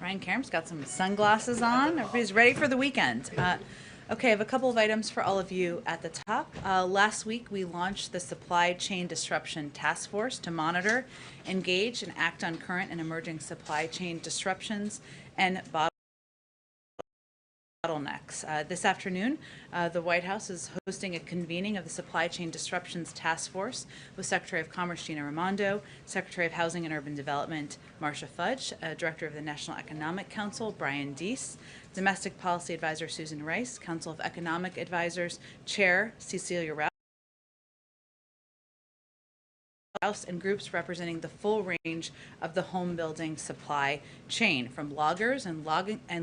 Brian Karam's got some sunglasses on. Everybody's ready for the weekend. Okay, I have a couple of items for all of you at the top. Last week, we launched the Supply Chain Disruption Task Force to monitor, engage, and act on current and emerging supply chain disruptions and bottlenecks. This afternoon, the White House is hosting a convening of the Supply Chain Disruptions Task Force with Secretary of Commerce Gina Raimondo, Secretary of Housing and Urban Development Marcia Fudge, Director of the National Economic Council Brian Deese, Domestic Policy Advisor Susan Rice, Council of Economic Advisors Chair Cecilia Rouse, and groups representing the full range of the home building supply chain, from loggers and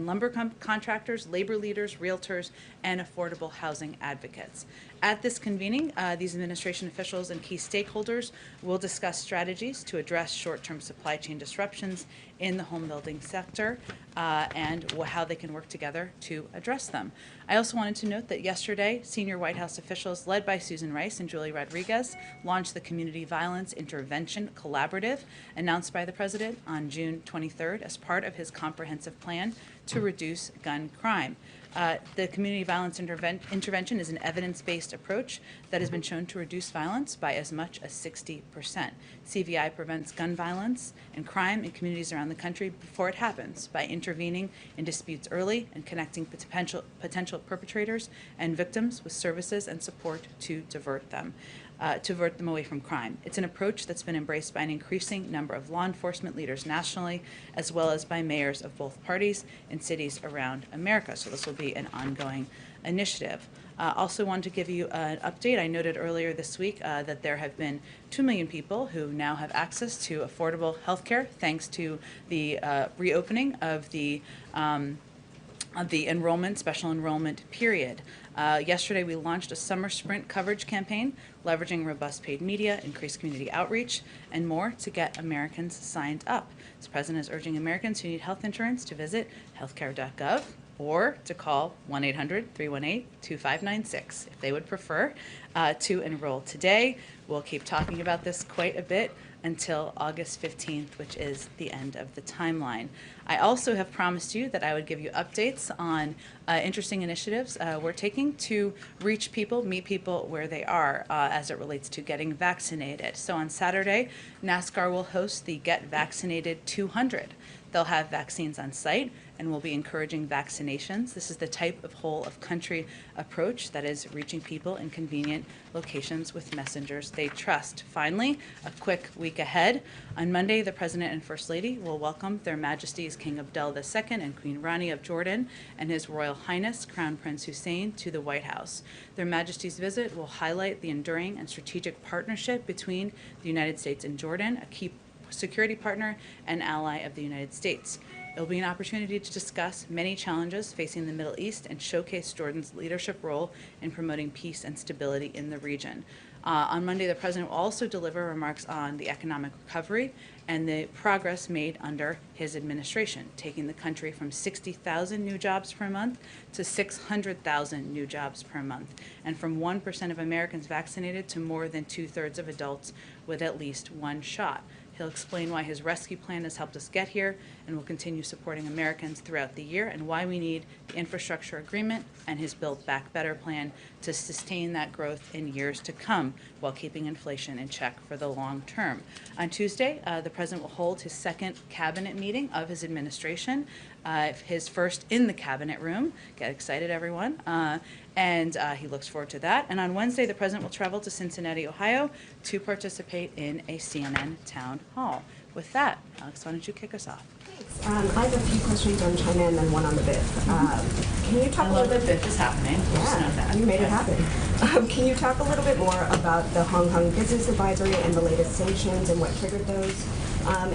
lumber contractors, labor leaders, realtors, and affordable housing advocates. At this convening, these administration officials and key stakeholders will discuss strategies to address short-term supply chain disruptions in the home building sector and how they can work together to address them. I also wanted to note that yesterday, senior White House officials led by Susan Rice and Julie Rodriguez launched the Community Violence Intervention Collaborative announced by the President on June 23rd as part of his comprehensive plan to reduce gun crime. The community violence intervention is an evidence-based approach that has been shown to reduce violence by as much as 60%. CVI prevents gun violence and crime in communities around the country before it happens by intervening in disputes early and connecting potential perpetrators and victims with services and support to divert them away from crime. It's an approach that's been embraced by an increasing number of law enforcement leaders nationally, as well as by mayors of both parties in cities around America. So this will be an ongoing initiative. Also wanted to give you an update. I noted earlier this week that there have been 2 million people who now have access to affordable health care thanks to the reopening of the special enrollment period. Yesterday, we launched a summer sprint coverage campaign, leveraging robust paid media, increased community outreach, and more to get Americans signed up. The President is urging Americans who need health insurance to visit healthcare.gov or to call 1-800-318-2596 if they would prefer to enroll today. We'll keep talking about this quite a bit until August 15th, which is the end of the timeline. I also have promised you that I would give you updates on interesting initiatives we're taking to reach people, meet people where they are as it relates to getting vaccinated. So on Saturday, NASCAR will host the Get Vaccinated 200. They'll have vaccines on site and will be encouraging vaccinations. This is the type of whole-of-country approach that is reaching people in convenient locations with messengers they trust. Finally, a quick week ahead. On Monday, the President and First Lady will welcome Their Majesties King Abdullah II and Queen Rani of Jordan and His Royal Highness Crown Prince Hussein to the White House. Their Majesty's visit will highlight the enduring and strategic partnership between the United States and Jordan, a key security partner and ally of the United States. It will be an opportunity to discuss many challenges facing the Middle East and showcase Jordan's leadership role in promoting peace and stability in the region. On Monday, the President will also deliver remarks on the economic recovery and the progress made under his administration, taking the country from 60,000 new jobs per month to 600,000 new jobs per month, and from 1% of Americans vaccinated to more than 2/3 of adults with at least one shot. He'll explain why his rescue plan has helped us get here and will continue supporting Americans throughout the year, and why we need the infrastructure agreement and his Build Back Better plan to sustain that growth in years to come while keeping inflation in check for the long term. On Tuesday, the President will hold his second cabinet meeting of his administration, his first in the cabinet room. Get excited, everyone. And he looks forward to that. And on Wednesday, the President will travel to Cincinnati, Ohio to participate in a CNN town hall. With that, Alex, why don't you kick us off? Thanks. I have a few questions on China and then one on the BIF. Can you talk a little bit? The BIF is happening. Yeah, you made it happen. Can you talk a little bit more about the Hong Kong Business Advisory and the latest sanctions and what triggered those?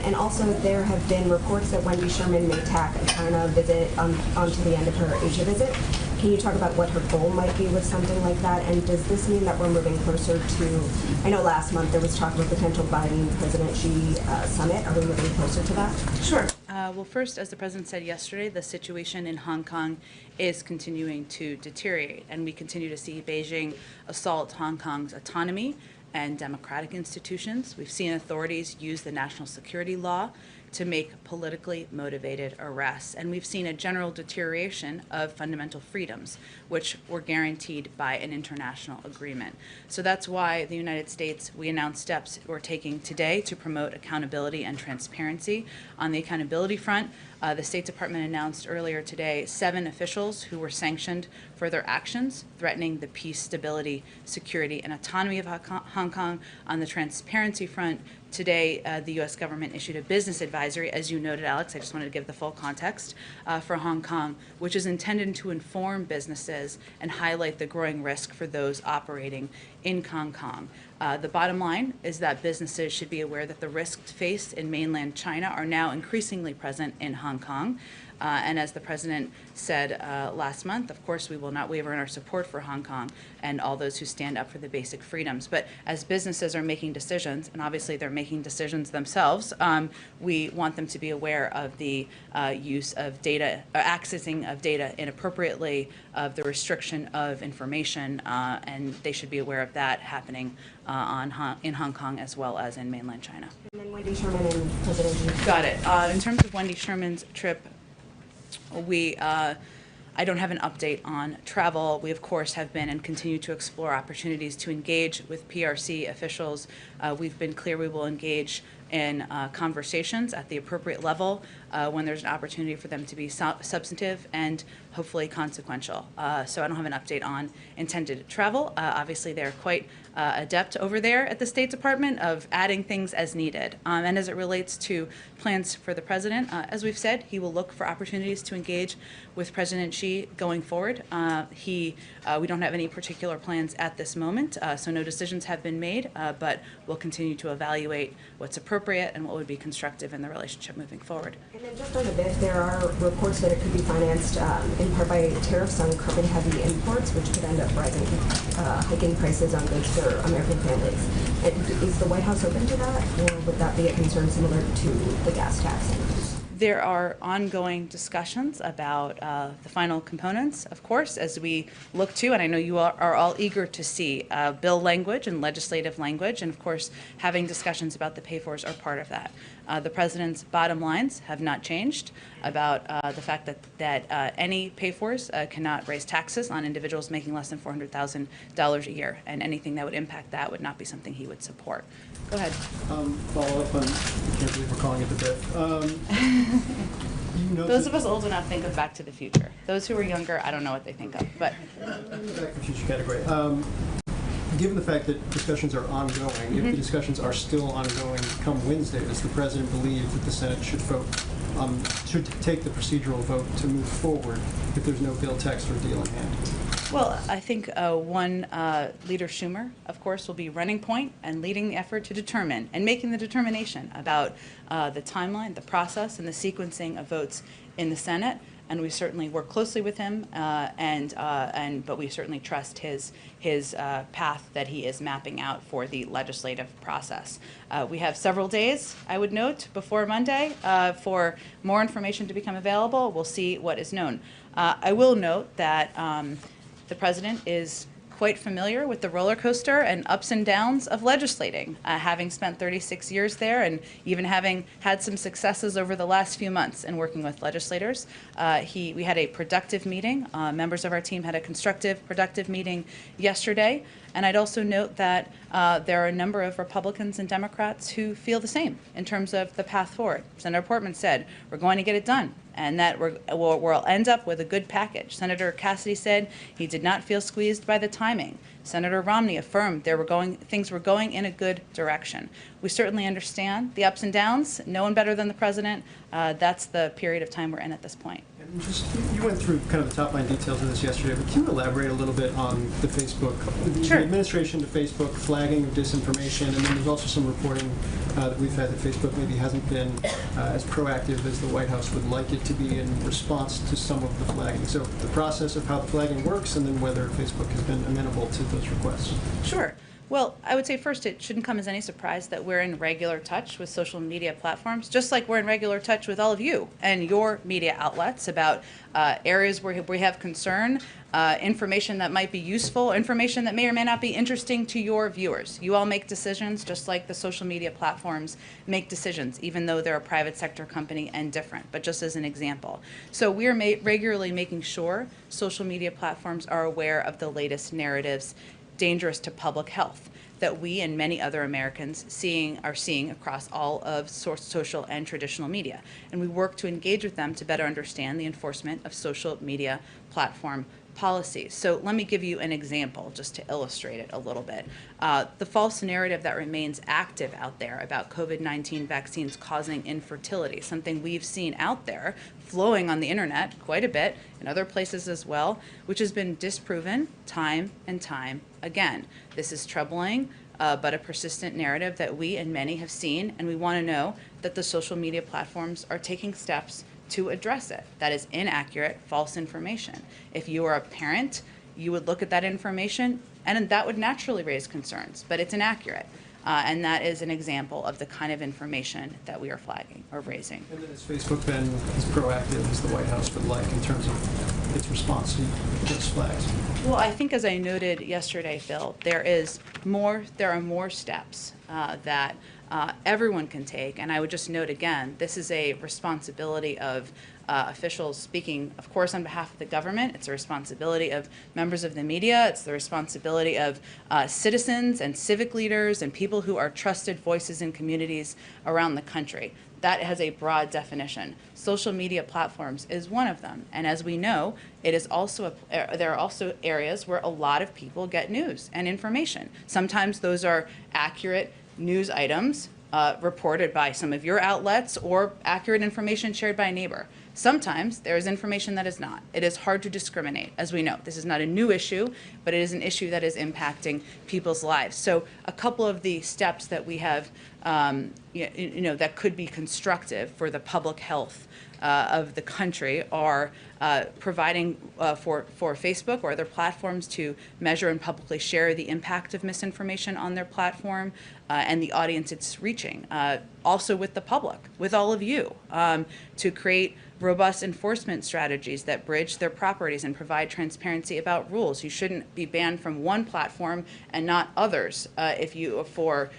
And also, there have been reports that Wendy Sherman may tack a China visit onto the end of her Asia visit. Can you talk about what her goal might be with something like that? And does this mean that we're moving closer to, I know last month there was talk of a potential Biden-President Xi summit. Are we moving closer to that? Sure. Well, first, as the President said yesterday, the situation in Hong Kong is continuing to deteriorate, and we continue to see Beijing assault Hong Kong's autonomy and democratic institutions. We've seen authorities use the national security law, to make politically motivated arrests. And we've seen a general deterioration of fundamental freedoms, which were guaranteed by an international agreement. So that's why the United States, we announced steps we're taking today to promote accountability and transparency. On the accountability front, the State Department announced earlier today 7 officials who were sanctioned for their actions threatening the peace, stability, security, and autonomy of Hong Kong. On the transparency front, today the U.S. government issued a business advisory, as you noted, Alex. I just wanted to give the full context for Hong Kong, which is intended to inform businesses and highlight the growing risk for those operating in Hong Kong. The bottom line is that businesses should be aware that the risks faced in mainland China are now increasingly present in Hong Kong. And as the president said last month, of course, we will not waver in our support for Hong Kong and all those who stand up for the basic freedoms. But as businesses are making decisions, and obviously they're making decisions themselves, we want them to be aware of the use of data, accessing of data inappropriately, of the restriction of information, and they should be aware of that happening in Hong Kong as well as in mainland China. And then Wendy Sherman and President Xi. Got it. In terms of Wendy Sherman's trip, I don't have an update on travel. We, of course, have been and continue to explore opportunities to engage with PRC officials. We've been clear we will engage in conversations at the appropriate level when there's an opportunity for them to be substantive and hopefully consequential. So I don't have an update on intended travel. Obviously, they're quite adept over there at the State Department of adding things as needed. And as it relates to plans for the president, as we've said, he will look for opportunities to engage with President Xi going forward. We don't have any particular plans at this moment, so no decisions have been made, but we'll continue to evaluate what's appropriate and what would be constructive in the relationship moving forward. And then just on the bid, there are reports that it could be financed in part by tariffs on carbon-heavy imports, which could end up hiking prices on goods for American families. And is the White House open to that, or would that be a concern similar to the gas tax increase? There are ongoing discussions about the final components, of course, as we look to, and I know you are all eager to see bill language and legislative language, and of course, having discussions about the pay-fors are part of that. The president's bottom lines have not changed about the fact that any pay-fors cannot raise taxes on individuals making less than $400,000 a year, and anything that would impact that would not be something he would support. Go ahead. Follow up on, I can't believe we're calling it the BIF. Those of us old enough think of Back to the Future. Those who are younger, I don't know what they think of. But Back to the Future category. Given the fact that discussions are ongoing, if the discussions are still ongoing come Wednesday, does the president believe that the Senate should vote, should take the procedural vote to move forward if there's no bill text or deal in hand? Well, I think Leader Schumer, of course, will be running point and leading the effort to determine and making the determination about the timeline, the process, and the sequencing of votes in the Senate. And we certainly work closely with him, but we certainly trust his path that he is mapping out for the legislative process. We have several days, I would note, before Monday for more information to become available. We'll see what is known. I will note that the president is quite familiar with the roller coaster and ups and downs of legislating, having spent 36 years there and even having had some successes over the last few months in working with legislators. We had a productive meeting. Members of our team had a constructive, productive meeting yesterday. And I'd also note that there are a number of Republicans and Democrats who feel the same in terms of the path forward. Senator Portman said, we're going to get it done, and that we'll end up with a good package. Senator Cassidy said he did not feel squeezed by the timing. Senator Romney affirmed things were going in a good direction. We certainly understand the ups and downs. No one better than the president. That's the period of time we're in at this point. And you went through kind of the top line details of this yesterday, but can you elaborate a little bit on the Facebook, Sure. the administration to Facebook flagging of disinformation, and then there's also some reporting that we've had that Facebook maybe hasn't been as proactive as the White House would like it to be in response to some of the flagging. So the process of how the flagging works, and then whether Facebook has been amenable to those requests. Sure. Well, I would say first, it shouldn't come as any surprise that we're in regular touch with social media platforms, just like we're in regular touch with all of you and your media outlets about areas where we have concern information that might be useful, information that may or may not be interesting to your viewers. You all make decisions just like the social media platforms make decisions, even though they're a private sector company and different, but just as an example. So we are regularly making sure social media platforms are aware of the latest narratives dangerous to public health that we and many other Americans are seeing across all of social and traditional media. And we work to engage with them to better understand the enforcement of social media platform policies. So let me give you an example just to illustrate it a little bit. The false narrative that remains active out there about COVID-19 vaccines causing infertility, something we've seen out there flowing on the internet quite a bit, in other places as well, which has been disproven time and time again. This is troubling, but a persistent narrative that we and many have seen, and we want to know that the social media platforms are taking steps to address it. That is inaccurate, false information. If you are a parent, you would look at that information and that would naturally raise concerns, but it's inaccurate. And that is an example of the kind of information that we are flagging or raising. And then has Facebook been as proactive as the White House would like in terms of its response to those flags? Well, I think as I noted yesterday, Phil, there are more steps that everyone can take. And I would just note again, this is a responsibility of officials speaking, of course, on behalf of the government. It's a responsibility of members of the media. It's the responsibility of citizens and civic leaders and people who are trusted voices in communities around the country. That has a broad definition. Social media platforms is one of them. And as we know, it is also there are also areas where a lot of people get news and information. Sometimes those are accurate news items reported by some of your outlets or accurate information shared by a neighbor. Sometimes there is information that is not. It is hard to discriminate, as we know. This is not a new issue, but it is an issue that is impacting people's lives. So a couple of the steps that we have, that could be constructive for the public health of the country are providing for Facebook or other platforms to measure and publicly share the impact of misinformation on their platform and the audience it's reaching. Also with the public, with all of you, to create robust enforcement strategies that bridge their properties and provide transparency about rules. You shouldn't be banned from one platform and not others for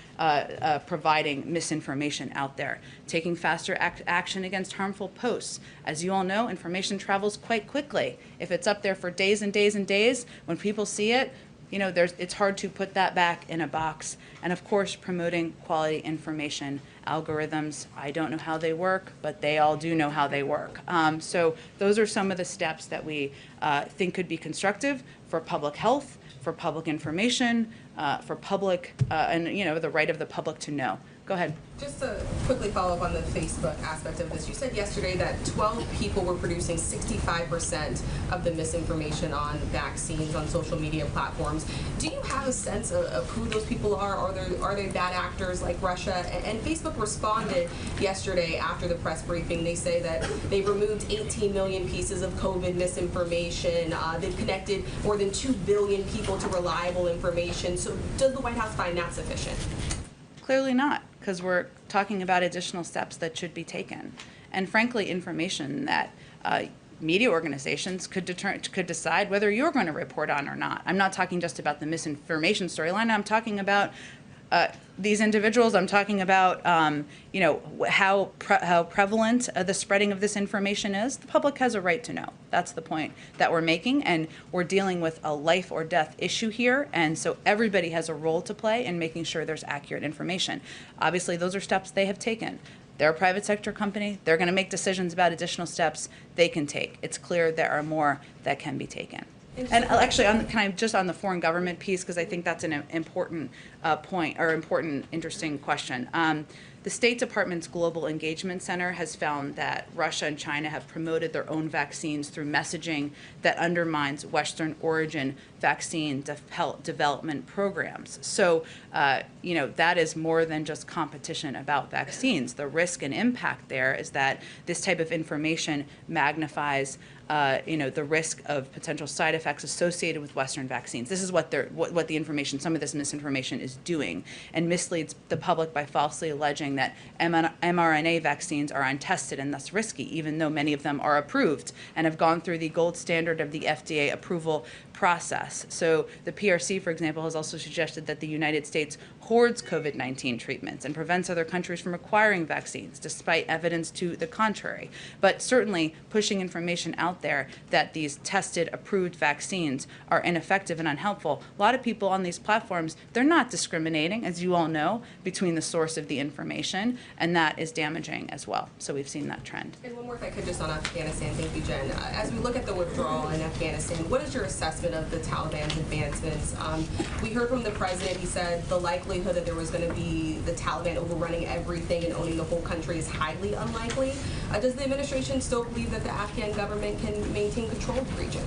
providing misinformation out there. Taking faster action against harmful posts. As you all know, information travels quite quickly. If it's up there for days and days and days, when people see it, it's hard to put that back in a box. And of course, promoting quality information algorithms. I don't know how they work, but they all do know how they work. So those are some of the steps that we think could be constructive for public health, for public information, for public, and the right of the public to know. Go ahead. Just to quickly follow up on the Facebook aspect of this, you said yesterday that 12 people were producing 65% of the misinformation on vaccines on social media platforms. Do you have a sense of who those people are? Are they bad actors like Russia? And Facebook responded yesterday after the press briefing. They say that they removed 18 million pieces of COVID misinformation. They've connected more than 2 billion people to reliable information. So does the White House find that sufficient? Clearly not, because we're talking about additional steps that should be taken. And frankly, information that media organizations could decide whether you're going to report on or not. I'm not talking just about the misinformation storyline. I'm talking about these individuals. I'm talking about how prevalent the spreading of this information is. The public has a right to know. That's the point that we're making, and we're dealing with a life or death issue here, and so everybody has a role to play in making sure there's accurate information. Obviously, those are steps they have taken. They're a private sector company. They're going to make decisions about additional steps they can take. It's clear there are more that can be taken. And actually, on the foreign government piece, because I think that's an important point, or important, interesting question. The State Department's Global Engagement Center has found that Russia and China have promoted their own vaccines through messaging that undermines Western origin vaccine development programs. So, that is more than just competition about vaccines. The risk and impact there is that this type of information magnifies the risk of potential side effects associated with Western vaccines. This is what the information, some of this misinformation is doing, and misleads the public by falsely alleging that mRNA vaccines are untested and thus risky, even though many of them are approved and have gone through the gold standard of the FDA approval process. So the PRC, for example, has also suggested that the United States hoards COVID-19 treatments and prevents other countries from acquiring vaccines, despite evidence to the contrary. But certainly pushing information out there that these tested, approved vaccines are ineffective and unhelpful. A lot of people on these platforms, they're not discriminating, as you all know, between the source of the information, and that is damaging as well. So we've seen that trend. And one more, if I could, just on Afghanistan. Thank you, Jen. As we look at the withdrawal in Afghanistan, what is your assessment of the Taliban's advancements? We heard from the president, he said the likelihood that there was going to be the Taliban overrunning everything and owning the whole country is highly unlikely. Does the administration still believe that the Afghan government can maintain control of the region?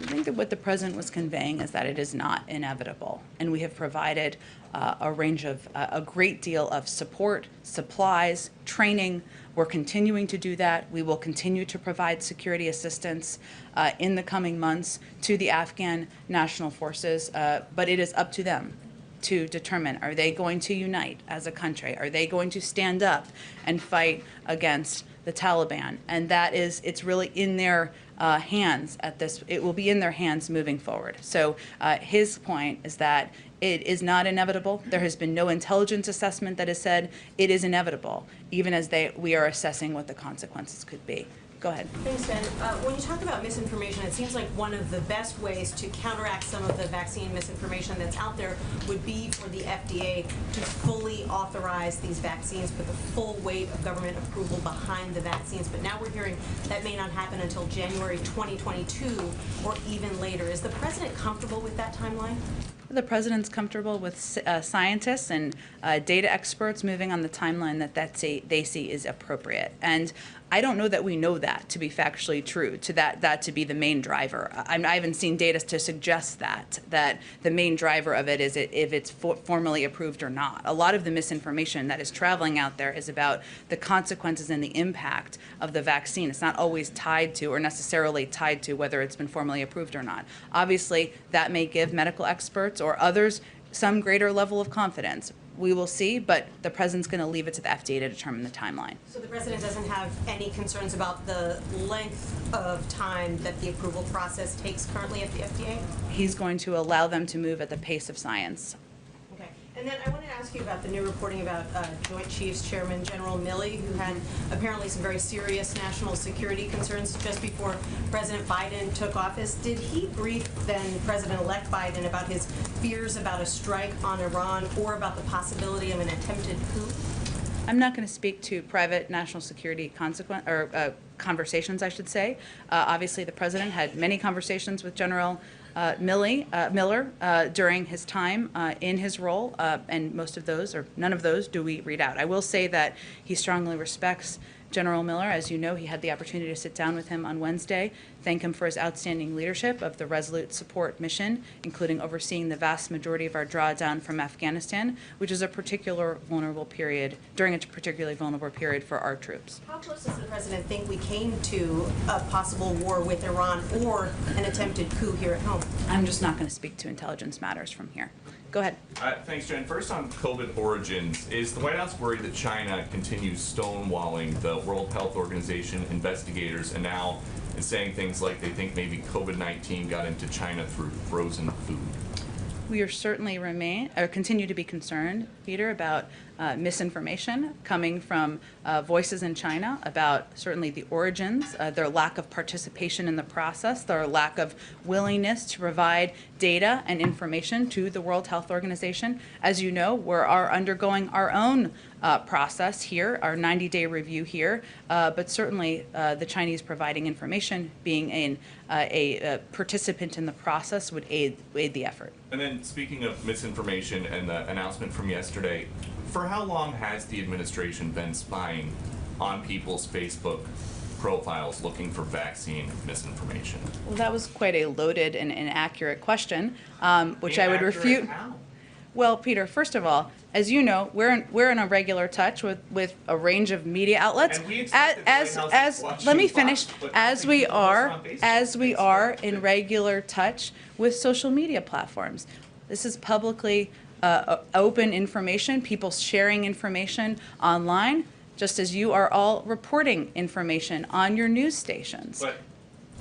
I think that what the president was conveying is that it is not inevitable, and we have provided a great deal of support, supplies, training. We're continuing to do that. We will continue to provide security assistance in the coming months to the Afghan national forces, but it is up to them to determine, are they going to unite as a country? Are they going to stand up and fight against the Taliban? And it's really in their hands at this. It will be in their hands moving forward. So his point is that it is not inevitable. There has been no intelligence assessment that has said it is inevitable, even as we are assessing what the consequences could be. Go ahead. Thanks, Ben. When you talk about misinformation, it seems like one of the best ways to counteract some of the vaccine misinformation that's out there would be for the FDA to fully authorize these vaccines, put the full weight of government approval behind the vaccines. But now we're hearing that may not happen until January 2022 or even later. Is the president comfortable with that timeline? The president's comfortable with scientists and data experts moving on the timeline that they see is appropriate. And I don't know that we know that to be factually true, to that to be the main driver. I haven't seen data to suggest that the main driver of it is if it's formally approved or not. A lot of the misinformation that is traveling out there is about the consequences and the impact of the vaccine. It's not always tied to or necessarily tied to whether it's been formally approved or not. Obviously, that may give medical experts or others some greater level of confidence. We will see, but the president's going to leave it to the FDA to determine the timeline. So the president doesn't have any concerns about the length of time that the approval process takes currently at the FDA? He's going to allow them to move at the pace of science. Okay. And then I wanted to ask you about the new reporting about Joint Chiefs Chairman General Milley, who had apparently some very serious national security concerns just before President Biden took office. Did he brief then President-elect Biden about his fears about a strike on Iran or about the possibility of an attempted coup? I'm not going to speak to private national security conversations, I should say. Obviously, the president had many conversations with General Miller during his time in his role, and most of those, or none of those, do we read out. I will say that he strongly respects General Miller. As you know, he had the opportunity to sit down with him on Wednesday, thank him for his outstanding leadership of the Resolute Support mission, including overseeing the vast majority of our drawdown from Afghanistan, which is a particularly vulnerable period for our troops. How close does the president think we came to a possible war with Iran or an attempted coup here at home? I'm just not going to speak to intelligence matters from here. Go ahead. Thanks, Jen. First on COVID origins, is the White House worried that China continues stonewalling the World Health Organization investigators and now is saying things like they think maybe COVID-19 got into China through frozen food? We are certainly continue to be concerned, Peter, about misinformation coming from voices in China about certainly the origins, their lack of participation in the process, their lack of willingness to provide data and information to the World Health Organization. As you know, we are undergoing our own process here, our 90-day review here, but certainly the Chinese providing information, being a participant in the process would aid the effort. And then speaking of misinformation and the announcement from yesterday, for how long has the administration been spying on people's Facebook profiles looking for vaccine misinformation? Well, that was quite a loaded and inaccurate question, which I would Inaccurate refute. how? Well, Peter, first of all, as you know, we're in a regular touch with a range of media outlets. And we expect the White House As to watch let me you finish. Fox, but As nothing we people post are on Facebook. as we It's are not- in regular touch with social media platforms. This is publicly open information. People sharing information online, just as you are all reporting information on your news stations. But,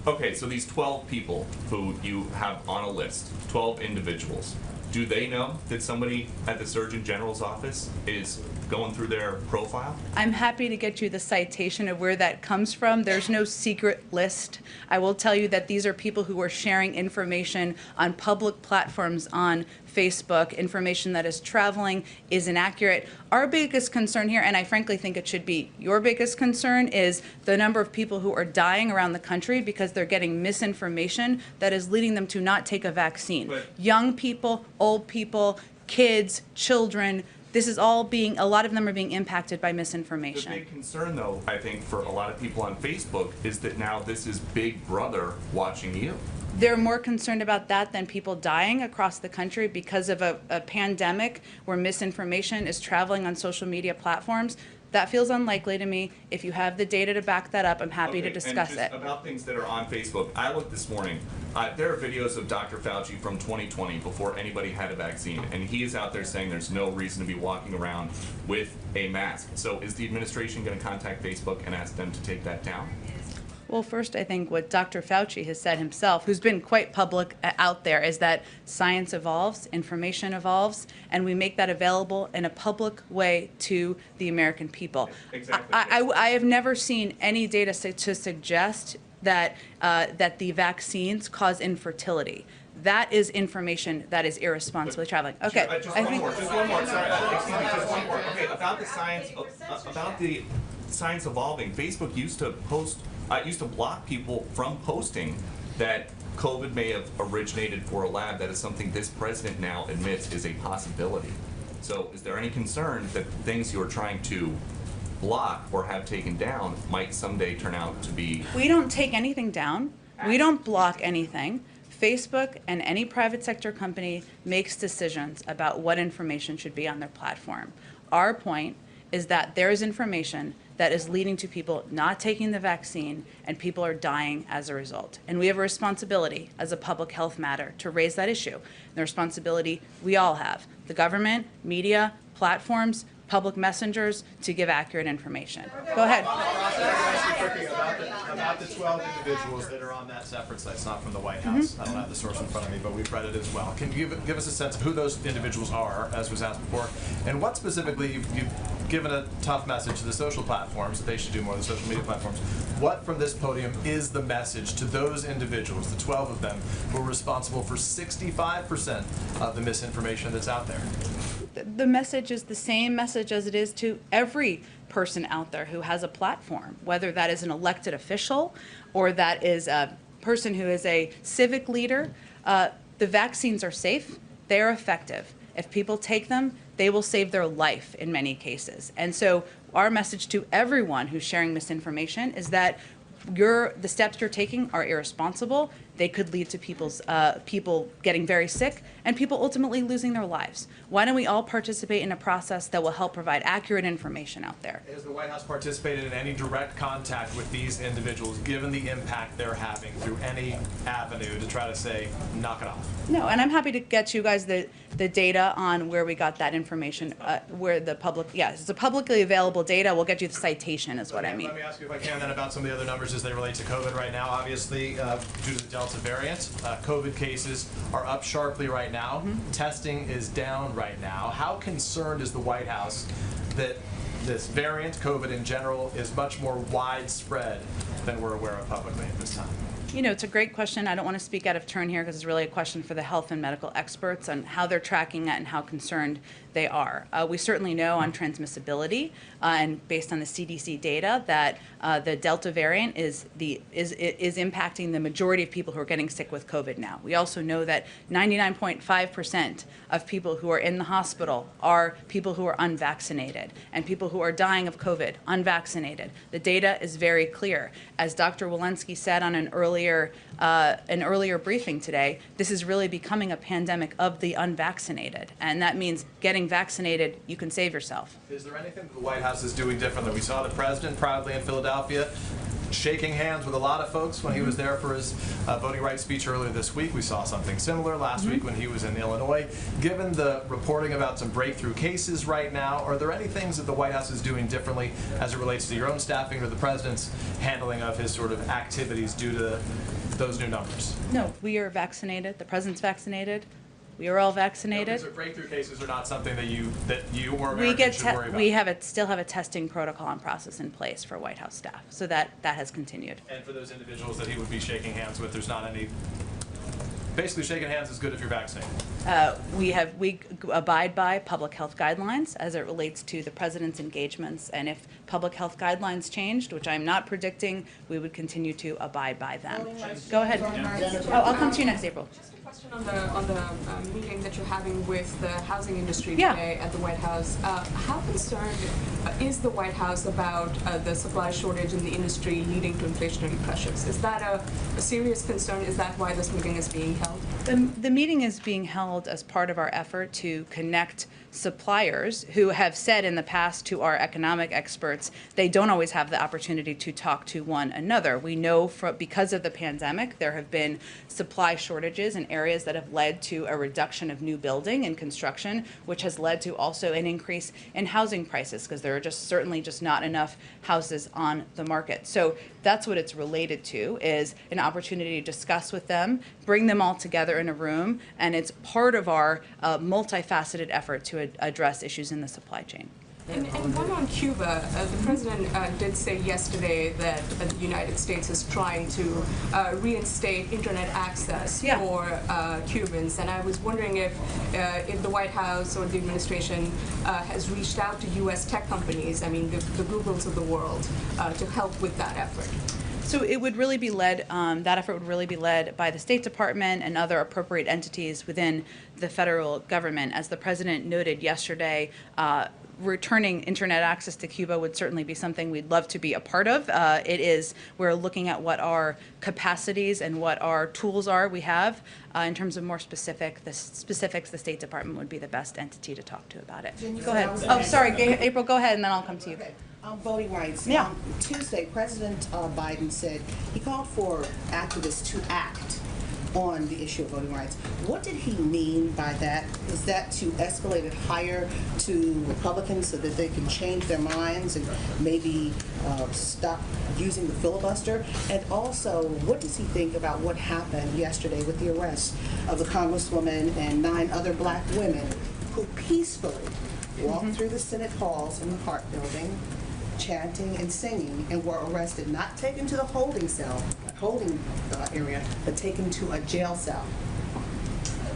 okay, so these 12 people who you have on a list, 12 individuals, do they know that somebody at the Surgeon General's office is going through their profile? I'm happy to get you the citation of where that comes from. There's no secret list. I will tell you that these are people who are sharing information on public platforms on Facebook, information that is traveling, is inaccurate. Our biggest concern here, and I frankly think it should be your biggest concern, is the number of people who are dying around the country because they're getting misinformation that is leading them to not take a vaccine. But- Young people, old people, kids, children, this is all being, a lot of them are being impacted by The misinformation. big concern, though, I think, for a lot of people on Facebook is that now this is Big Brother watching you. They're more concerned about that than people dying across the country because of a pandemic where misinformation is traveling on social media platforms. That feels unlikely to me. If you have the data to back that up, I'm happy to Okay, discuss and just it. about things that are on Facebook, I looked this morning. There are videos of Dr. Fauci from 2020 before anybody had a vaccine, and he is out there saying there's no reason to be walking around with a mask. So is the administration going to contact Facebook and ask them to take that down? Well, first, I think what Dr. Fauci has said himself, who's been quite public out there, is that science evolves, information evolves, and we make that available in a public way to the American people. Exactly. I have never seen any data to suggest that that the vaccines cause infertility. That is information that is irresponsibly traveling. Okay, Just I one think. more. Just one more. Sorry, excuse me. Just one more. Okay, about the science, about the science evolving. Facebook used to block people from posting that COVID may have originated for a lab. That is something this president now admits is a possibility. So, is there any concern that things you are trying to block or have taken down might someday turn out to be? We don't take anything down. We don't block anything. Facebook and any private sector company makes decisions about what information should be on their platform. Our point is that there is information that is leading to people not taking the vaccine, and people are dying as a result. And we have a responsibility as a public health matter to raise that issue. The responsibility we all have, the government, media, platforms, public messengers, to give accurate information. Go ahead. About the 12 individuals that are on that separate site. It's not from the White House. I don't have the source in front of me, but we've read it as well. Can you give us a sense of who those individuals are, as was asked before, and what specifically you've given a tough message to the social platforms that they should do more, the social media platforms. What from this podium is the message to those individuals, the 12 of them, who are responsible for 65% of the misinformation that's out there? The message is the same message as it is to every person out there who has a platform, whether that is an elected official or that is a person who is a civic leader. The vaccines are safe, they are effective. If people take them, they will save their life in many cases. And so our message to everyone who's sharing misinformation is that the steps you're taking are irresponsible. They could lead to people getting very sick and people ultimately losing their lives. Why don't we all participate in a process that will help provide accurate information out there? Has the White House participated in any direct contact with these individuals, given the impact they're having through any avenue to try to say, knock it off? No, and I'm happy to get you guys the data on where we got that information, where the public, yes, it's a publicly available data. We'll get you the citation is what I mean. Let me ask you, if I can, then about some of the other numbers as they relate to COVID right now. Obviously, due to the Delta variant, COVID cases are up sharply right now. Testing is down right now. How concerned is the White House that this variant, COVID in general, is much more widespread than we're aware of publicly at this time? You know, it's a great question. I don't want to speak out of turn here because it's really a question for the health and medical experts on how they're tracking it and how concerned they are. We certainly know on transmissibility and based on the CDC data that the Delta variant is impacting the majority of people who are getting sick with COVID now. We also know that 99.5% of people who are in the hospital are people who are unvaccinated, and people who are dying of COVID unvaccinated. The data is very clear. As Dr. Walensky said on an earlier briefing today, this is really becoming a pandemic of the unvaccinated, and that means getting vaccinated, you can save yourself. Is there anything the White House is doing differently? We saw the president proudly in Philadelphia shaking hands with a lot of folks when he was there for his voting rights speech earlier this week. We saw something similar last week when he was in Illinois. Given the reporting about some breakthrough cases right now, are there any things that the White House is doing differently as it relates to your own staffing or the president's handling of his sort of activities due to those new numbers? No, we are vaccinated. The president's vaccinated. We are all vaccinated. No, breakthrough cases are not something that you or Americans should worry about. We still have a testing protocol and process in place for White House staff, so that has continued. And for those individuals that he would be shaking hands with, there's not any. Basically, shaking hands is good if you're vaccinated. We abide by public health guidelines as it relates to the president's engagements, and if public health guidelines changed, which I'm not predicting, we would continue to abide by them. Go ahead. Oh, I'll come to you next April. Just a question on the meeting that you're having with the housing industry Yeah. today at the White House. How concerned is the White House about the supply shortage in the industry leading to inflationary pressures? Is that a serious concern? Is that why this meeting is being held? The meeting is being held as part of our effort to connect suppliers who have said in the past to our economic experts they don't always have the opportunity to talk to one another. We know because of the pandemic there have been supply shortages in areas that have led to a reduction of new building and construction, which has led to also an increase in housing prices because there are certainly not enough houses on the market. So that's what it's related to, is an opportunity to discuss with them, bring them all together in a room, and it's part of our multifaceted effort to address issues in the supply chain. And one on Cuba, the president did say yesterday that the United States is trying to reinstate internet access for Cubans, and I was wondering if the White House or the administration has reached out to U.S. tech companies, I mean the Googles of the world, to help with that effort. So it would really be led, that effort would really be led by the State Department and other appropriate entities within the federal government. As the president noted yesterday, returning internet access to Cuba would certainly be something we'd love to be a part of. We're looking at what our capacities and what our tools are we have. In terms of more specifics, the State Department would be the best entity to talk to about it. Go ahead. Oh, sorry, April, go ahead, and then I'll come to you. Okay. Voting rights. Yeah. Tuesday, President Biden said he called for activists to act on the issue of voting rights. What did he mean by that? Is that to escalate it higher to Republicans so that they can change their minds and maybe stop using the filibuster? And also, what does he think about what happened yesterday with the arrest of the Congresswoman and 9 other black women who peacefully walked through the Senate halls in the Hart Building, chanting and singing, and were arrested, not taken to the holding area, but taken to a jail cell?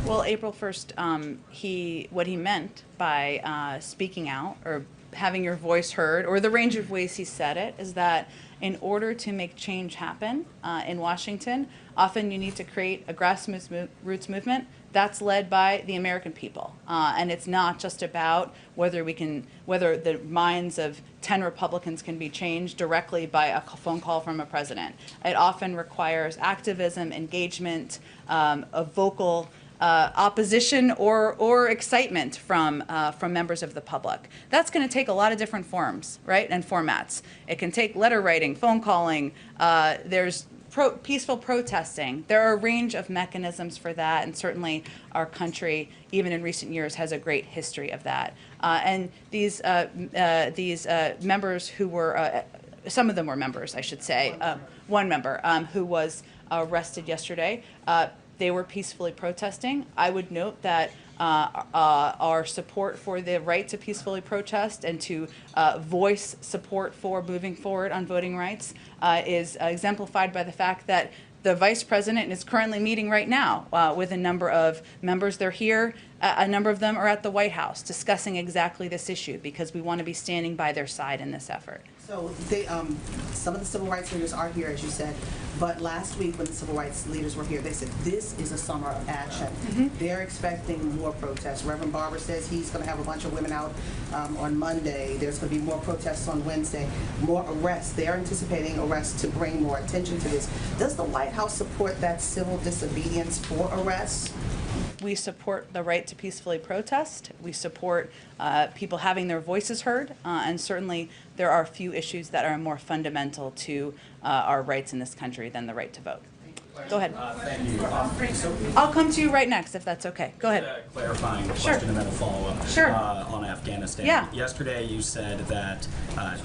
Well, April 1st, what he meant by speaking out or having your voice heard, or the range of ways he said it, is that in order to make change happen in Washington, often you need to create a grassroots movement that's led by the American people. And it's not just about whether the minds of 10 Republicans can be changed directly by a phone call from a president. It often requires activism, engagement, a vocal opposition or excitement from members of the public. That's going to take a lot of different forms, right, and formats. It can take letter writing, phone calling. There's peaceful protesting. There are a range of mechanisms for that, and certainly our country, even in recent years, has a great history of that. And these members who were, some of them were members, I should say, one member who was arrested yesterday, they were peacefully protesting. I would note that our support for the right to peacefully protest and to voice support for moving forward on voting rights is exemplified by the fact that The vice president is currently meeting right now with a number of members. They're here. A number of them are at the White House discussing exactly this issue because we want to be standing by their side in this effort. So they, some of the civil rights leaders are here, as you said, but last week when the civil rights leaders were here, they said this is a summer of action. They're expecting more protests. Reverend Barber says he's going to have a bunch of women out on Monday. There's going to be more protests on Wednesday, more arrests. They're anticipating arrests to bring more attention to this. Does the White House support that civil disobedience for arrests? We support the right to peacefully protest. We support people having their voices heard, and certainly there are a few issues that are more fundamental to our rights in this country than the right to vote. Go ahead. Thank you. I'll come to you right next, if that's okay. Go ahead. A clarifying Sure. question and then a follow-up Sure. On Afghanistan. Yeah. Yesterday you said that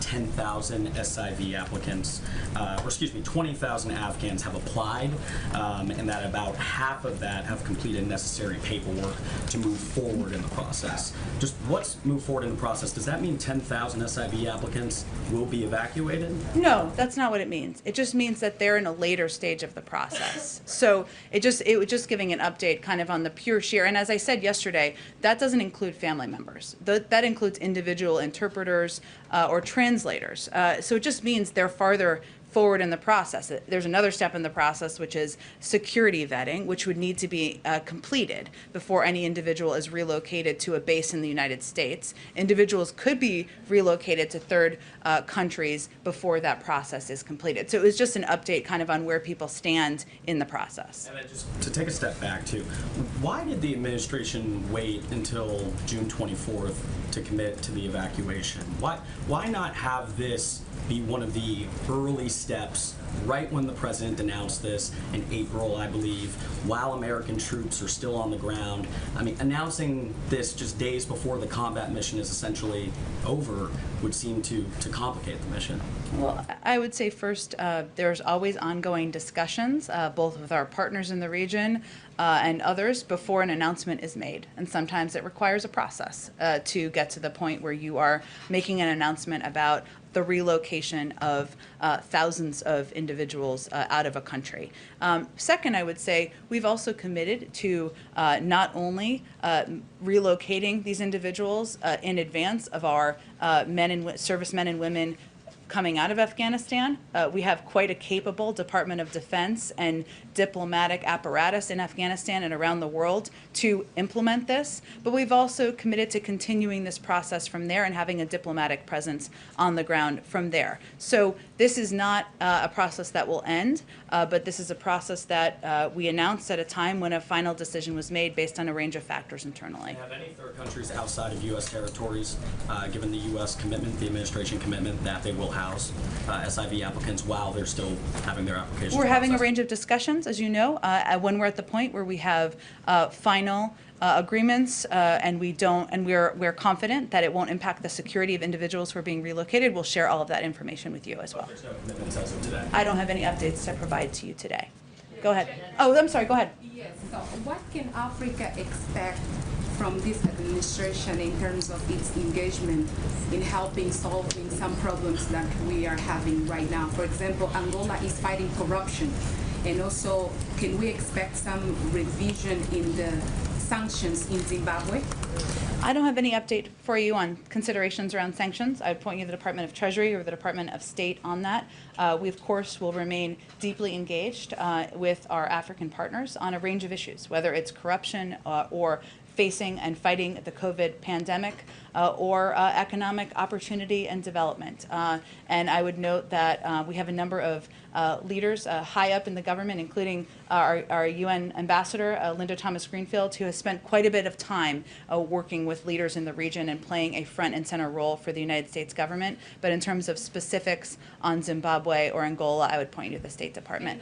10,000 SIV applicants, or excuse me, 20,000 Afghans have applied, and that about half of that have completed necessary paperwork to move forward in the process. Just what's move forward in the process? Does that mean 10,000 SIV applicants will be evacuated? No, that's not what it means. It just means that they're in a later stage of the process. So it was just giving an update kind of on the pure sheer, and as I said yesterday, that doesn't include family members. That includes individual interpreters or translators. So it just means they're farther forward in the process. There's another step in the process, which is security vetting, which would need to be completed before any individual is relocated to a base in the United States. Individuals could be relocated to third countries before that process is completed. So it was just an update kind of on where people stand in the process. And then just to take a step back too, why did the administration wait until June 24th to commit to the evacuation? Why not have this be one of the early steps right when the president announced this in April, I believe, while American troops are still on the ground? I mean, announcing this just days before the combat mission is essentially over would seem to complicate the mission. Well, I would say first, there's always ongoing discussions, both with our partners in the region and others, before an announcement is made. And sometimes it requires a process to get to the point where you are making an announcement about the relocation of thousands of individuals out of a country. Second, I would say we've also committed to not only relocating these individuals in advance of our servicemen and women coming out of Afghanistan. We have quite a capable Department of Defense and diplomatic apparatus in Afghanistan and around the world to implement this, but we've also committed to continuing this process from there and having a diplomatic presence on the ground from there. So this is not a process that will end, but this is a process that we announced at a time when a final decision was made based on a range of factors internally. Have any third countries outside of U.S. territories given the U.S. commitment, the administration commitment, that they will house SIV applicants while they're still having their applications We're having a processed? range of discussions, as you know, when we're at the point where we have final agreements, and we're confident that it won't impact the security of individuals who are being relocated. We'll share all of that information with you as well. There's no commitments as of today. I don't have any updates to provide to you today. Go ahead. Oh, I'm sorry. Go ahead. Yes, so what can Africa expect from this administration in terms of its engagement in helping solving some problems that we are having right now? For example, Angola is fighting corruption, and also can we expect some revision in the sanctions in Zimbabwe? I don't have any update for you on considerations around sanctions. I would point you to the Department of Treasury or the Department of State on that. We, of course, will remain deeply engaged with our African partners on a range of issues, whether it's corruption or facing and fighting the COVID pandemic or economic opportunity and development. And I would note that we have a number of leaders high up in the government, including our UN ambassador, Linda Thomas-Greenfield, who has spent quite a bit of time working with leaders in the region and playing a front and center role for the United States government. But in terms of specifics on Zimbabwe or Angola, I would point you to the State Department.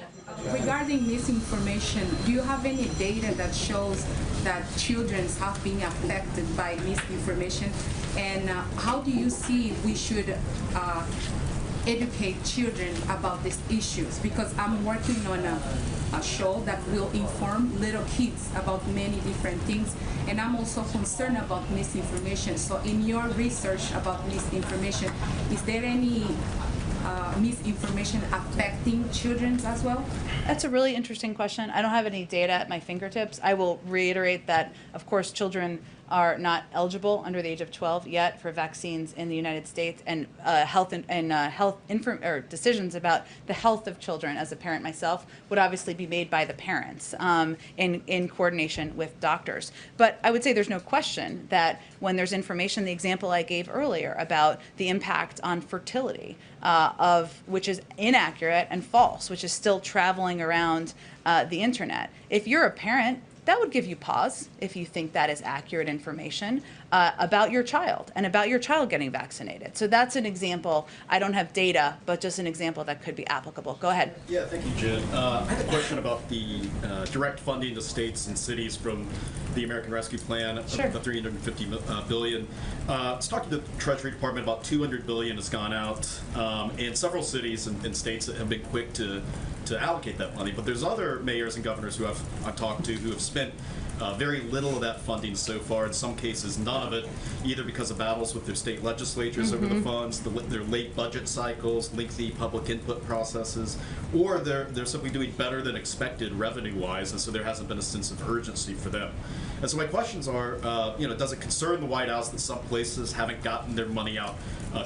Regarding misinformation, do you have any data that shows that children have been affected by misinformation? And how do you see we should educate children about these issues? Because I'm working on a show that will inform little kids about many different things, and I'm also concerned about misinformation. So in your research about misinformation, is there any misinformation affecting children as well? That's a really interesting question. I don't have any data at my fingertips. I will reiterate that, of course, children are not eligible under the age of 12 yet for vaccines in the United States, and decisions about the health of children, as a parent myself, would obviously be made by the parents in coordination with doctors. But I would say there's no question that when there's information, the example I gave earlier about the impact on fertility, which is inaccurate and false, which is still traveling around the internet. If you're a parent, that would give you pause if you think that is accurate information about your child and about your child getting vaccinated. So that's an example. I don't have data, but just an example that could be applicable. Go ahead. Yeah, thank you, Jen. I have a question about the direct funding to states and cities from the American Rescue Plan, Sure. the $350 billion. Let's talk to the Treasury Department. About $200 billion has gone out, and several cities and states have been quick to allocate that money. But there's other mayors and governors who I've talked to who have spent very little of that funding so far. In some cases, none of it, either because of battles with their state legislatures over the funds, their late budget cycles, lengthy public input processes, or they're simply doing better than expected revenue-wise, and so there hasn't been a sense of urgency for them. And so my questions are, does it concern the White House that some places haven't gotten their money out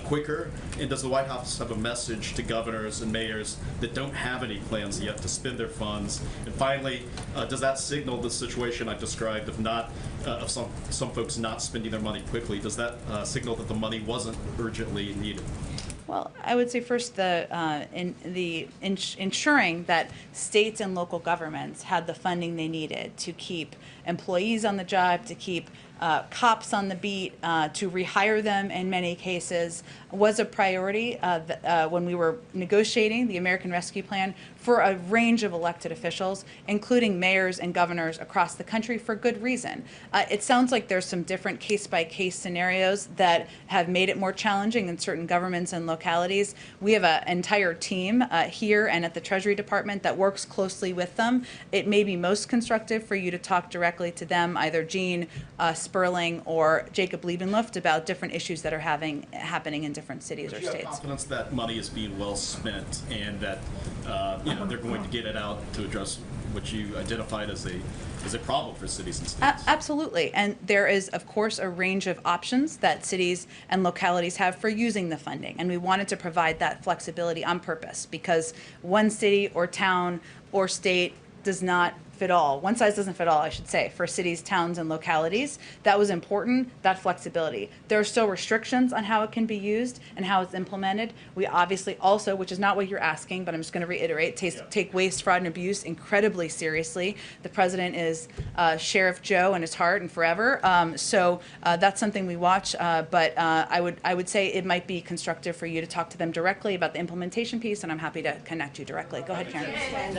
quicker? And does the White House have a message to governors and mayors that don't have any plans yet to spend their funds? And finally, does that signal the situation I've described of some folks not spending their money quickly? Does that signal that the money wasn't urgently needed? Well, I would say first ensuring that states and local governments had the funding they needed to keep employees on the job, to keep cops on the beat, to rehire them in many cases, was a priority when we were negotiating the American Rescue Plan for a range of elected officials, including mayors and governors across the country, for good reason. It sounds like there's some different case-by-case scenarios that have made it more challenging in certain governments and localities. We have an entire team here and at the Treasury Department that works closely with them. It may be most constructive for you to talk directly to them, either Gene Sperling or Jacob Liebenluft, about different issues that are happening in different cities or Do you have states. confidence that money is being well spent and that they're going to get it out to address what you identified as a problem for cities and states? Absolutely. And there is, of course, a range of options that cities and localities have for using the funding. And we wanted to provide that flexibility on purpose, because one city or town or state does not fit all. One size doesn't fit all, I should say, for cities, towns, and localities. That was important, that flexibility. There are still restrictions on how it can be used and how it's implemented. We obviously also, which is not what you're asking, but I'm just going to reiterate, take waste, fraud, and abuse incredibly seriously. The president is Sheriff Joe in his heart and forever. So that's something we watch. But I would say it might be constructive for you to talk to them directly about the implementation piece, and I'm happy to connect you directly. Go ahead, Karen.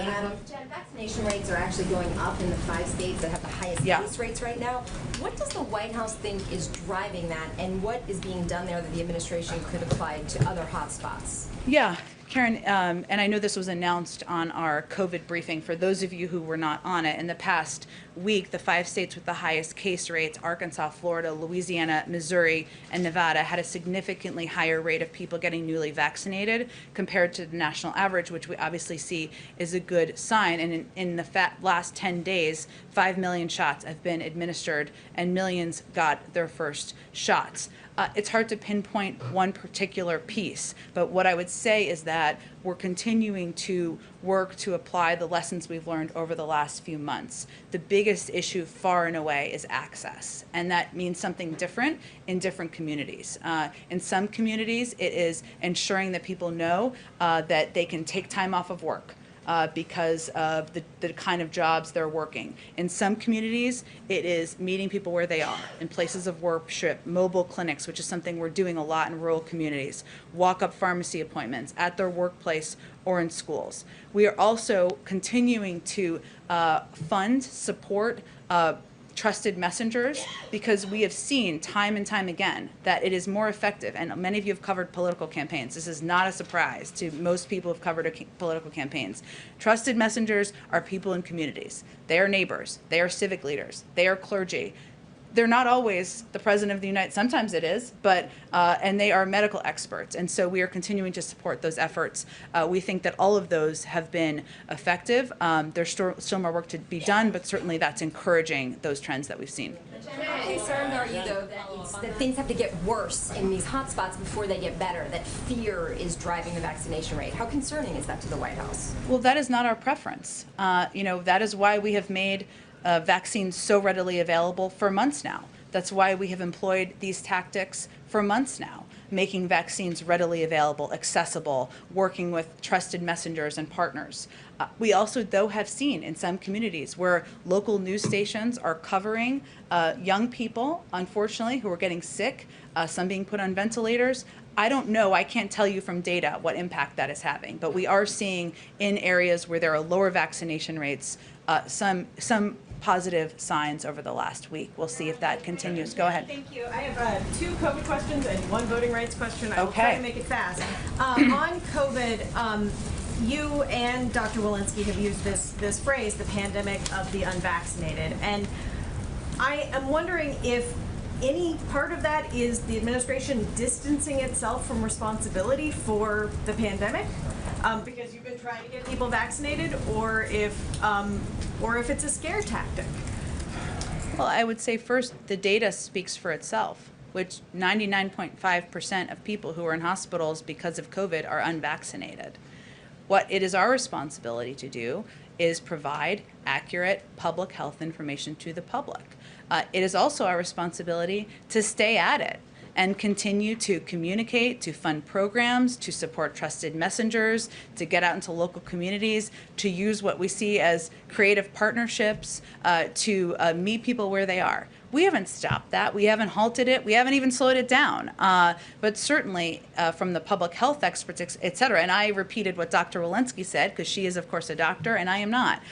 Jen, vaccination rates are actually going up in the 5 states that have the highest case rates right now. What does the White House think is driving that, and what is being done there that the administration could apply to other hotspots? Yeah, Karen, and I know this was announced on our COVID briefing. For those of you who were not on it, in the past week, the 5 states with the highest case rates, Arkansas, Florida, Louisiana, Missouri, and Nevada, had a significantly higher rate of people getting newly vaccinated compared to the national average, which we obviously see is a good sign. And in the last 10 days, 5 million shots have been administered and millions got their first shots. It's hard to pinpoint one particular piece, but what I would say is that we're continuing to work to apply the lessons we've learned over the last few months. The biggest issue far and away is access, and that means something different in different communities. In some communities, it is ensuring that people know that they can take time off of work. Because of the kind of jobs they're working. In some communities, it is meeting people where they are, in places of worship, mobile clinics, which is something we're doing a lot in rural communities, walk-up pharmacy appointments at their workplace or in schools. We are also continuing to fund, support, trusted messengers, because we have seen time and time again that it is more effective, and many of you have covered political campaigns. This is not a surprise to most people who've covered political campaigns. Trusted messengers are people in communities. They are neighbors. They are civic leaders. They are clergy. they're not always the president of the United States. Sometimes it is, but and they are medical experts, and so we are continuing to support those efforts. We think that all of those have been effective. There's still more work to be done, but certainly that's encouraging those trends that we've seen. How concerned are you, though, that things have to get worse in these hotspots before they get better, that fear is driving the vaccination rate? How concerning is that to the White House? Well, that is not our preference. That is why we have made vaccines so readily available for months now. That's why we have employed these tactics for months now, making vaccines readily available, accessible, working with trusted messengers and partners. We also, though, have seen in some communities where local news stations are covering young people, unfortunately, who are getting sick, some being put on ventilators. I don't know, I can't tell you from data what impact that is having, but we are seeing in areas where there are lower vaccination rates, some positive signs over the last week. We'll see if that continues. Go ahead. Thank you. I have 2 COVID questions and 1 voting rights question. I will try Okay. to make it fast. On COVID, you and Dr. Walensky have used this phrase, the pandemic of the unvaccinated. And I am wondering if any part of that is the administration distancing itself from responsibility for the pandemic, because you've been trying to get people vaccinated, or if it's a scare tactic. Well, I would say first, the data speaks for itself, which 99.5% of people who are in hospitals because of COVID are unvaccinated. What it is our responsibility to do is provide accurate public health information to the public. It is also our responsibility to stay at it and continue to communicate, to fund programs, to support trusted messengers, to get out into local communities, to use what we see as creative partnerships to meet people where they are. We haven't stopped that. We haven't halted it. We haven't even slowed it down. But certainly from the public health experts, et cetera, and I repeated what Dr. Walensky said, because she is, of course, a doctor, and I am not.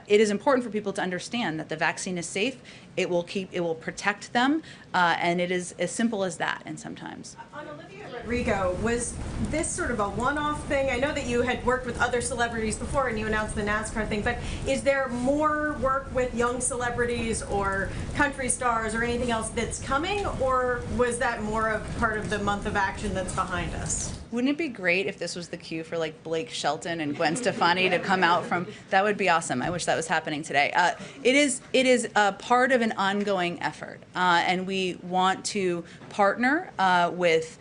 It is important for people to understand that the vaccine is safe. It will protect them, and it is as simple as that, and sometimes. On Olivia Rodrigo, was this sort of a one-off thing? I know that you had worked with other celebrities before and you announced the NASCAR thing, but is there more work with young celebrities or country stars or anything else that's coming, or was that more of part of the month of action that's behind us? Wouldn't it be great if this was the cue for like Blake Shelton and Gwen Stefani to come out from? That would be awesome. I wish that was happening today. It is part of an ongoing effort, and we want to partner with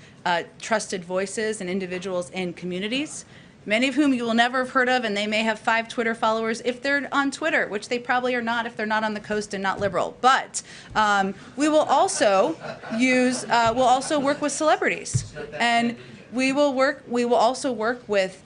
trusted voices and individuals in communities, many of whom you will never have heard of, and they may have 5 Twitter followers if they're on Twitter, which they probably are not if they're not on the coast and not liberal. But we will also we'll also work with celebrities, and we will also work with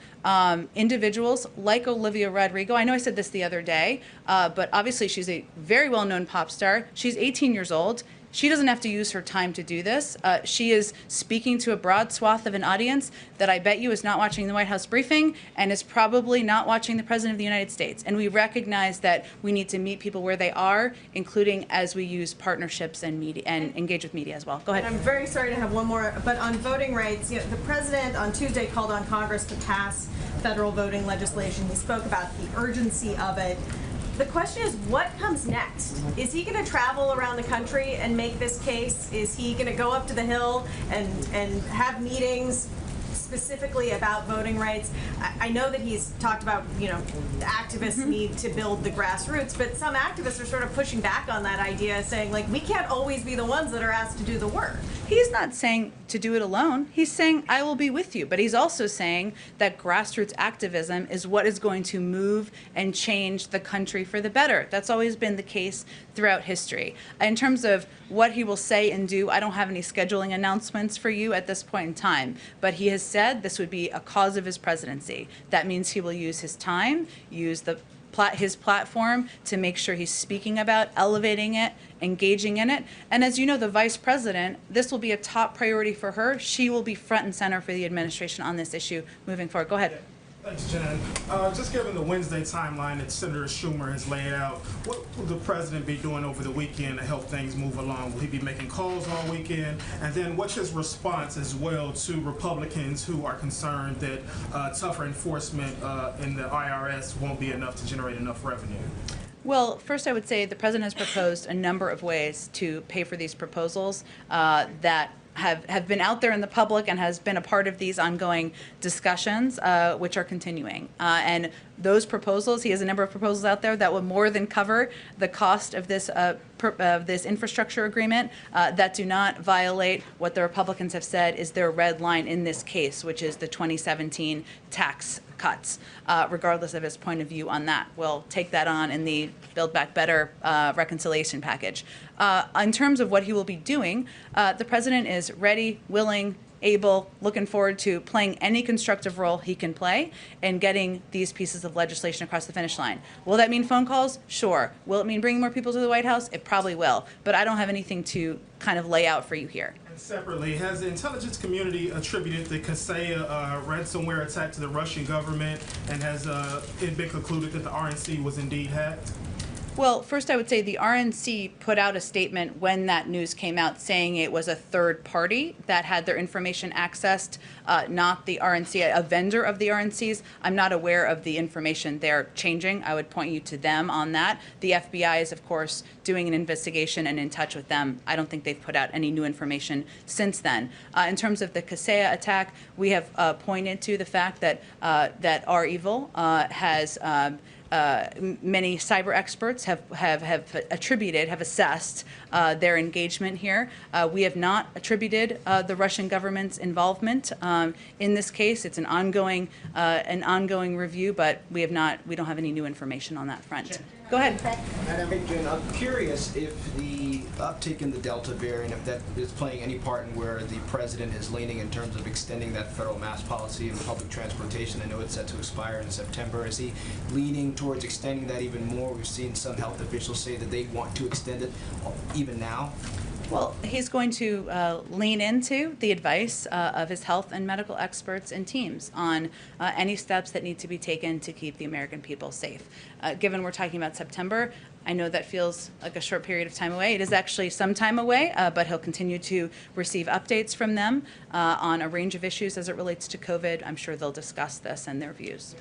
individuals like Olivia Rodrigo. I know I said this the other day, but obviously she's a very well-known pop star. She's 18 years old. She doesn't have to use her time to do this. She is speaking to a broad swath of an audience that I bet you is not watching the White House briefing and is probably not watching the President of the United States. And we recognize that we need to meet people where they are, including as we use partnerships and media and engage with media as well. Go ahead. And I'm very sorry to have one more, but on voting rights, the President on Tuesday called on Congress to pass federal voting legislation. He spoke about the urgency of it. The question is, what comes next? Is he going to travel around the country and make this case? Is he going to go up to the Hill and have meetings specifically about voting rights? I know that he's talked about, the activists need to build the grassroots, but some activists are sort of pushing back on that idea, saying, like, we can't always be the ones that are asked to do the work. He's not saying to do it alone. He's saying, I will be with you. But he's also saying that grassroots activism is what is going to move and change the country for the better. That's always been the case throughout history. In terms of what he will say and do, I don't have any scheduling announcements for you at this point in time. But he has said this would be a cause of his presidency. That means he will use his time, use his platform to make sure he's speaking about, elevating it, engaging in it. And as you know, the vice president, this will be a top priority for her. She will be front and center for the administration on this issue moving forward. Go ahead. Thanks, Jen. Just given the Wednesday timeline that Senator Schumer has laid out, what will the president be doing over the weekend to help things move along? Will he be making calls all weekend? And then what's his response as well to Republicans who are concerned that tougher enforcement in the IRS won't be enough to generate enough revenue? Well, first I would say the president has proposed a number of ways to pay for these proposals that have been out there in the public and has been a part of these ongoing discussions, which are continuing. And those proposals, he has a number of proposals out there that will more than cover the cost of this this infrastructure agreement that do not violate what the Republicans have said is their red line in this case, which is the 2017 tax cuts, regardless of his point of view on that. We'll take that on in the Build Back Better reconciliation package. In terms of what he will be doing, the president is ready, willing, able, looking forward to playing any constructive role he can play in getting these pieces of legislation across the finish line. Will that mean phone calls? Sure. Will it mean bringing more people to the White House? It probably will. But I don't have anything to kind of lay out for you here. And separately, has the intelligence community attributed the Kaseya ransomware attack to the Russian government, and has it been concluded that the RNC was indeed hacked? Well, first I would say the RNC put out a statement when that news came out saying it was a third party that had their information accessed, not the RNC, a vendor of the RNCs. I'm not aware of the information they're changing. I would point you to them on that. The FBI is, of course, doing an investigation and in touch with them. I don't think they've put out any new information since then. In terms of the Kaseya attack, we have pointed to the fact that that our evil has many cyber experts have assessed their engagement here. We have not attributed the Russian government's involvement in this case. It's an ongoing review, but we don't have any new information on that front. Go ahead. Madam Jen, I'm curious if the uptick in the Delta variant, if that is playing any part in where the president is leaning in terms of extending that federal mask policy in public transportation. I know it's set to expire in September. Is he leaning towards extending that even more? We've seen some health officials say that they want to extend it even now. Well, he's going to lean into the advice of his health and medical experts and teams on any steps that need to be taken to keep the American people safe. Given we're talking about September, I know that feels like a short period of time away. It is actually some time away, but he'll continue to receive updates from them on a range of issues as it relates to COVID. I'm sure they'll discuss this and their views.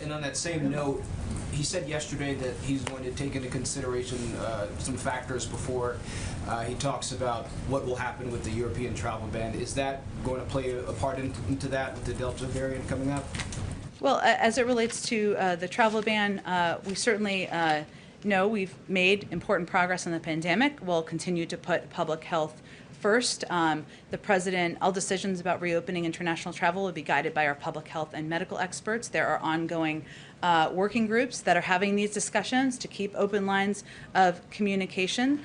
And on that same note, he said yesterday that he's going to take into consideration some factors before he talks about what will happen with the European travel ban. Is that going to play a part into that with the Delta variant coming up? Well, as it relates to the travel ban, we certainly know we've made important progress on the pandemic. We'll continue to put public health first. The president, all decisions about reopening international travel will be guided by our public health and medical experts. There are ongoing working groups that are having these discussions to keep open lines of communication.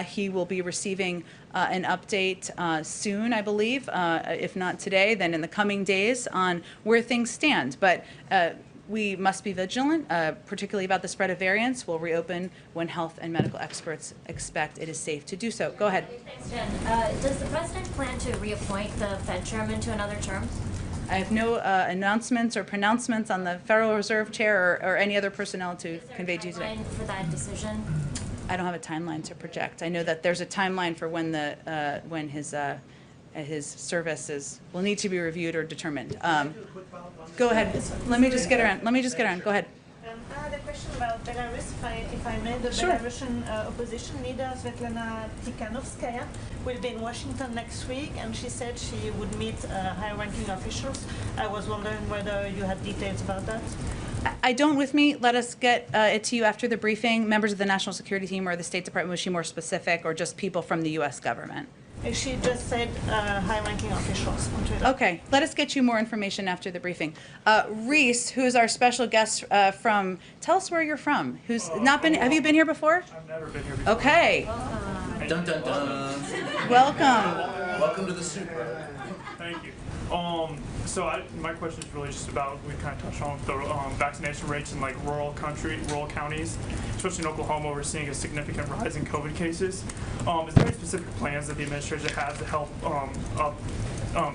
He will be receiving an update soon, I believe, if not today, then in the coming days on where things stand. But we must be vigilant, particularly about the spread of variants. We'll reopen when health and medical experts expect it is safe to do so. Go ahead. Thanks, Jen. Does the president plan to reappoint the Fed chairman to another term? I have no announcements or pronouncements on the Federal Reserve Chair or any other personnel to convey to you today. Is there a timeline for that decision? I don't have a timeline to project. I know that there's a timeline for when his services will need to be reviewed or determined. Go ahead. Let me just get around. Go ahead. I had a question about Belarus, if I may. The Sure. Belarusian opposition leader, Svetlana Tikhanovskaya, will be in Washington next week, and she said she would meet high-ranking officials. I was wondering whether you had details about that. I don't with me. Let us get it to you after the briefing. Members of the National Security Team or the State Department, was she more specific, or just people from the U.S. government? She just said high-ranking officials on Twitter. Okay, let us get you more information after the briefing. Reese, who is our special guest from, tell us where you're from. Who's not been, have you been here before? I've never been here before. Okay. Dun dun dun. Welcome. Welcome to the super. Thank you. So my question is really just about, we kind of touched on the vaccination rates in like rural counties, especially in Oklahoma. We're seeing a significant rise in COVID cases. Is there any specific plans that the administration has to help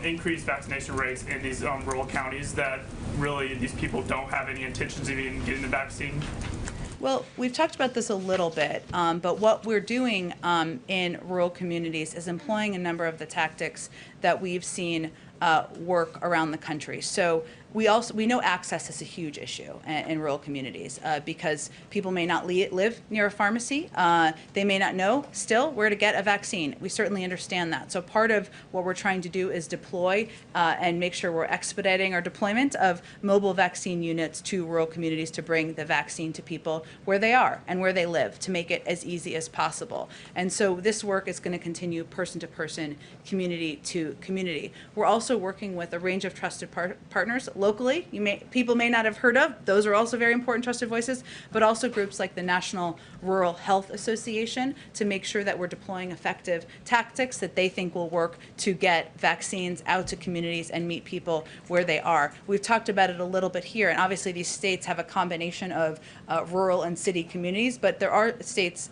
increase vaccination rates in these rural counties that really these people don't have any intentions of even getting the vaccine? Well, we've talked about this a little bit, but what we're doing in rural communities is employing a number of the tactics that we've seen work around the country. So we know access is a huge issue in rural communities because people may not live near a pharmacy. They may not know still where to get a vaccine. We certainly understand that. So part of what we're trying to do is deploy and make sure we're expediting our deployment of mobile vaccine units to rural communities to bring the vaccine to people where they are and where they live, to make it as easy as possible. And so this work is going to continue person to person, community to community. We're also working with a range of trusted partners locally. People may not have heard of. Those are also very important trusted voices, but also groups like the National Rural Health Association to make sure that we're deploying effective tactics that they think will work to get vaccines out to communities and meet people where they are. We've talked about it a little bit here, and obviously these states have a combination of rural and city communities, but there are states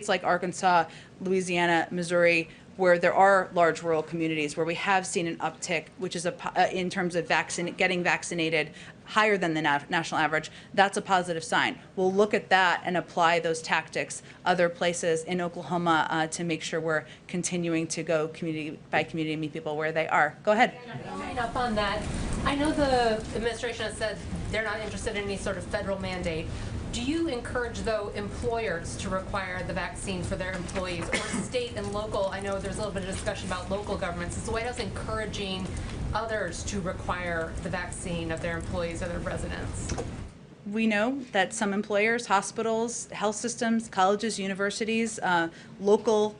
like Arkansas, Louisiana, Missouri, where there are large rural communities where we have seen an uptick, which is in terms of getting vaccinated higher than the national average. That's a positive sign. We'll look at that and apply those tactics other places in Oklahoma to make sure we're continuing to go community by community and meet people where they are. Go ahead. Following up on that, I know the administration has said they're not interested in any sort of federal mandate. Do you encourage, though, employers to require the vaccine for their employees, or state and local? I know there's a little bit of discussion about local governments. Is the White House encouraging others to require the vaccine of their employees or their residents? We know that some employers, hospitals, health systems, colleges, universities, local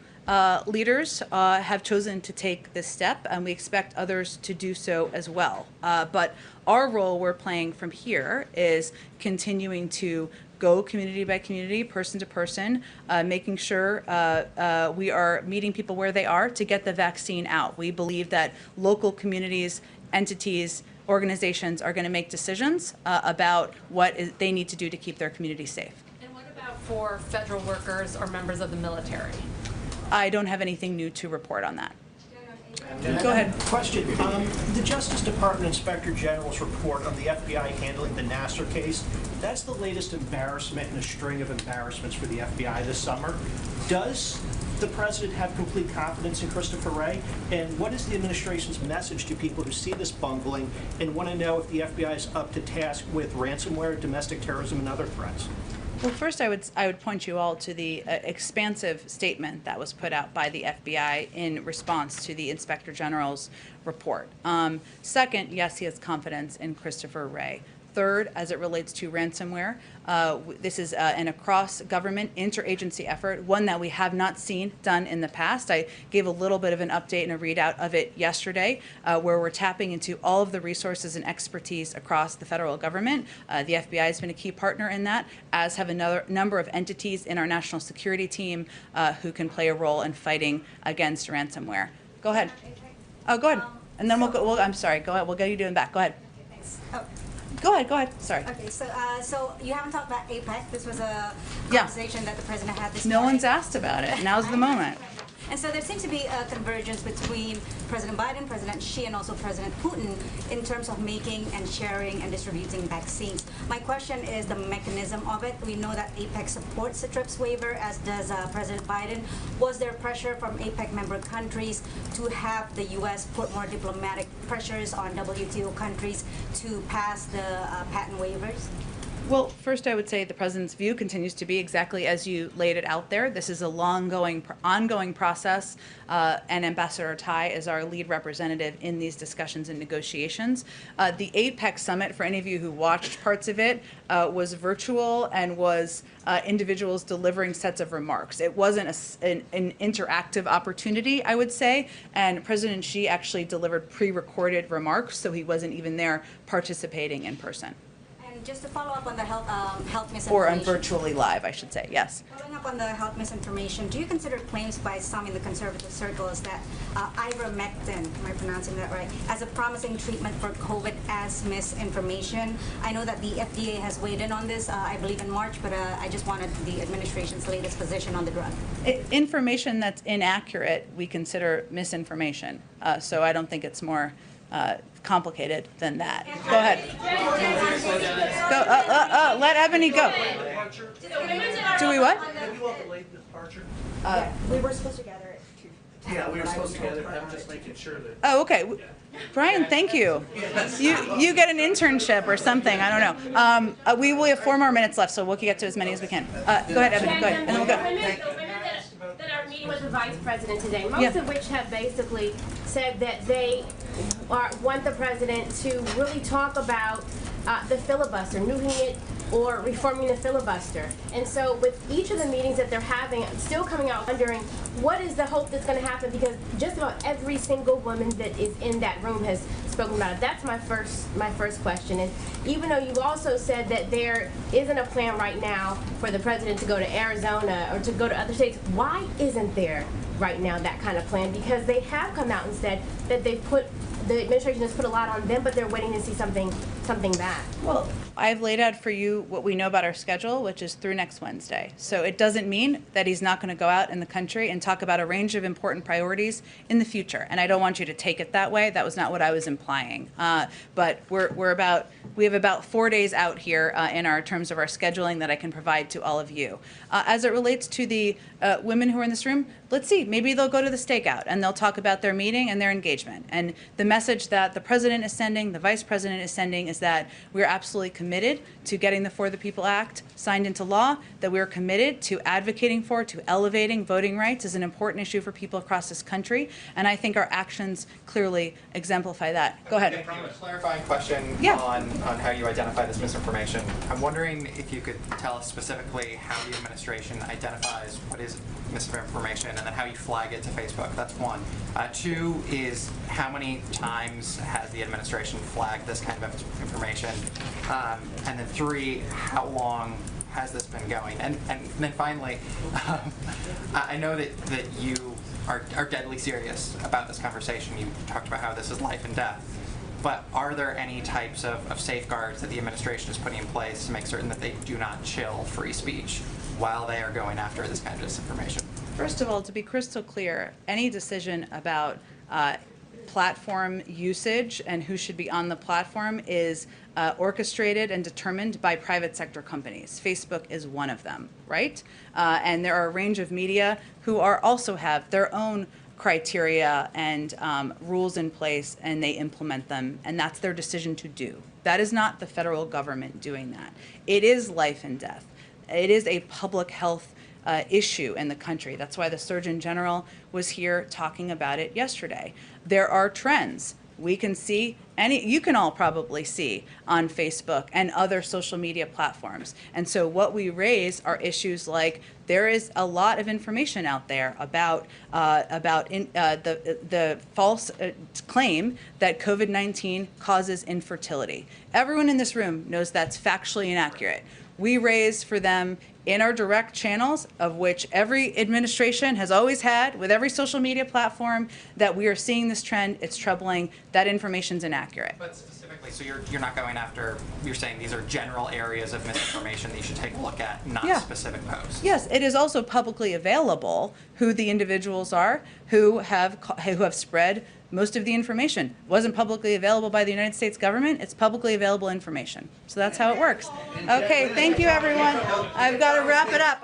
leaders have chosen to take this step, and we expect others to do so as well. But our role we're playing from here is continuing to go community by community, person to person, making sure we are meeting people where they are to get the vaccine out. We believe that local communities, entities, organizations are going to make decisions about what they need to do to keep their community safe. And what about for federal workers or members of the military? I don't have anything new to report on that. Go ahead. Question. The Justice Department Inspector General's report on the FBI handling the Nassar case, that's the latest embarrassment in a string of embarrassments for the FBI this summer. Does the President have complete confidence in Christopher Wray? And what is the administration's message to people who see this bungling and want to know if the FBI is up to task with ransomware, domestic terrorism, and other threats? Well, first I would point you all to the expansive statement that was put out by the FBI in response to the Inspector General's report. Second, yes, he has confidence in Christopher Wray. Third, as it relates to ransomware, this is an across-government interagency effort, one that we have not seen done in the past. I gave a little bit of an update and a readout of it yesterday, where we're tapping into all of the resources and expertise across the federal government. The FBI has been a key partner in that, as have a number of entities in our national security team who can play a role in fighting against ransomware. Go ahead. Oh, go ahead. And then we'll go. I'm sorry. Go ahead. We'll get you doing back. Go ahead. Thanks. Oh. Go ahead. Sorry. Okay, so you haven't talked about APEC. This was a conversation that the president had this morning. No one's asked about it. Now's the moment. And so there seems to be a convergence between President Biden, President Xi, and also President Putin in terms of making and sharing and distributing vaccines. My question is the mechanism of it. We know that APEC supports the TRIPS waiver, as does President Biden. Was there pressure from APEC member countries to have the U.S. put more diplomatic pressures on WTO countries to pass the patent waivers? Well, first I would say the president's view continues to be exactly as you laid it out there. This is a ongoing process, and Ambassador Tai is our lead representative in these discussions and negotiations. The APEC summit, for any of you who watched parts of it, was virtual and was individuals delivering sets of remarks. It wasn't an interactive opportunity, I would say, and President Xi actually delivered pre-recorded remarks, so he wasn't even there participating in person. Just to follow up on the health misinformation. Or on virtually live, I should say, yes. Following up on the health misinformation, do you consider claims by some in the conservative circles that ivermectin, am I pronouncing that right, as a promising treatment for COVID as misinformation? I know that the FDA has weighed in on this, I believe in March, but I just wanted the administration's latest position on the drug. Information that's inaccurate, we consider misinformation. So I don't think it's more complicated than that. Go ahead. Go. Let Ebony go. Do we what? Yeah, we were supposed to gather at Yeah, we were supposed to get it. I'm just making sure that. Oh, okay. Brian, thank you. You get an internship or something. I don't know. We have 4 more minutes left, so we'll get to as many as we can. Go ahead, Evan. Go ahead, and then we'll go. That are meeting with the vice president today, most of which have basically said that they want the president to really talk about the filibuster, nuking it or reforming the filibuster. And so with each of the meetings that they're having, I'm still coming out wondering what is the hope that's going to happen, because just about every single woman that is in that room has spoken about it. That's my first question. And even though you also said that there isn't a plan right now for the president to go to Arizona or to go to other states, why isn't there right now that kind of plan? Because they have come out and said that the administration has put a lot on them, but they're waiting to see something back. Well, I've laid out for you what we know about our schedule, which is through next Wednesday. So it doesn't mean that he's not going to go out in the country and talk about a range of important priorities in the future. And I don't want you to take it that way. That was not what I was implying. But we have about 4 days out here in our terms of our scheduling that I can provide to all of you. As it relates to the women who are in this room, let's see, maybe they'll go to the stakeout and they'll talk about their meeting and their engagement. And the message that the president is sending, the vice president is sending, is that we're absolutely committed to getting the For the People Act signed into law, that we're committed to advocating for, to elevating voting rights as an important issue for people across this country. And I think our actions clearly exemplify that. Go ahead. A clarifying question on how you identify this misinformation. I'm wondering if you could tell us specifically how the administration identifies what is misinformation and then how you flag it to Facebook. That's one. 2 is how many times has the administration flagged this kind of information? And then 3, how long has this been going? And then finally, I know that you are deadly serious about this conversation. You talked about how this is life and death. But are there any types of safeguards that the administration is putting in place to make certain that they do not chill free speech while they are going after this kind of disinformation? First of all, to be crystal clear, any decision about platform usage and who should be on the platform is orchestrated and determined by private sector companies. Facebook is one of them, right? And there are a range of media who also have their own criteria and rules in place, and they implement them, and that's their decision to do. That is not the federal government doing that. It is life and death. It is a public health issue in the country. That's why the Surgeon General was here talking about it yesterday. There are trends. We can see, you can all probably see on Facebook and other social media platforms. And so what we raise are issues like there is a lot of information out there about the false claim that COVID-19 causes infertility. Everyone in this room knows that's factually inaccurate. We raise for them in our direct channels, of which every administration has always had with every social media platform, that we are seeing this trend. It's troubling. That information's inaccurate. But specifically, so you're not going after, you're saying these are general areas of misinformation that you should take a look at, not specific posts. Yes, it is also publicly available who the individuals are who have spread most of the information. It wasn't publicly available by the United States government. It's publicly available information. So that's how it works. Okay, thank you, everyone. I've got to wrap it up.